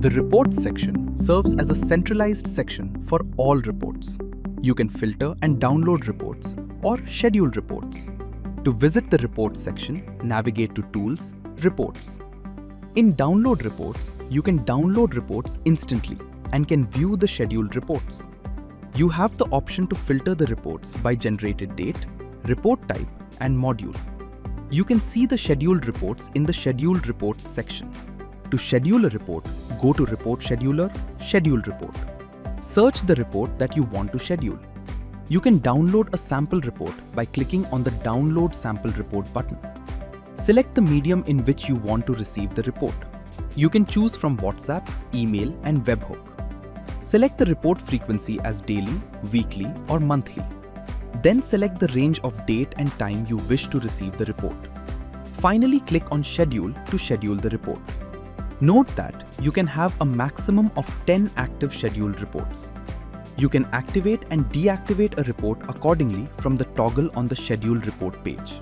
The Reports section serves as a centralized section for all reports. You can filter and download reports or schedule reports. To visit the Reports section, navigate to Tools, Reports. In Download Reports, you can download reports instantly and can view the scheduled reports. You have the option to filter the reports by generated date, report type, and module. You can see the scheduled reports in the Scheduled Reports section. To schedule a report, go to Report Scheduler, Schedule Report. Search the report that you want to schedule. You can download a sample report by clicking on the Download Sample Report button. Select the medium in which you want to receive the report. You can choose from WhatsApp, email, and webhook. Select the report frequency as daily, weekly, or monthly. Then select the range of date and time you wish to receive the report. Finally, click on Schedule to schedule the report. Note that you can have a maximum of 10 active scheduled reports. You can activate and deactivate a report accordingly from the toggle on the Scheduled Report page.